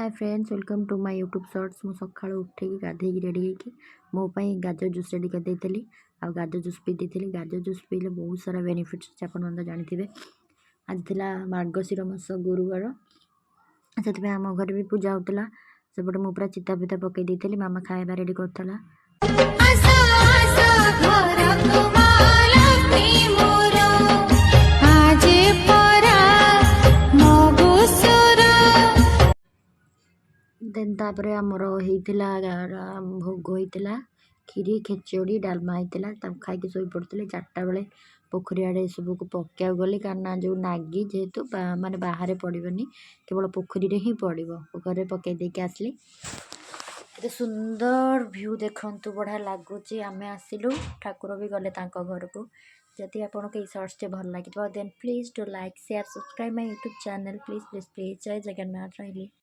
Hi friends welcome to my YouTube shorts मु सका उठे गाधे रेडी होगी मो गाजर जूस रेडी कर देती आ गाजर जूस पी दी। गाजर जूस पीले बहुत सारा बेनिफिट्स अच्छे आप जानते आज थी मार्गशीर मास गुरुवार से आम घर भी पूजा होता सेपटे मुझे पूरा चिता फिता पकई देती मामा खाଇବା रेडी करता। देन तापर आमर होता भोग होता खीरी खेचड़ी डालमा होता खाई शो पड़ते 4टा बेले पोखरी आड़े सबको पक्या गली कारण जो नागी जेहेतु माने बाहर पड़ोनी केवल पोखरी रे ही पड़ो पोखरी पकई देके आसली। एते सुंदर व्यू देखु बढ़िया लगुच आम आसिलु ठाकुर भी गले घर को। जदि आपको कई सर्ट्स भल लगे then please do like share subscribe my YouTube channel please please please Jai Jagannath रही।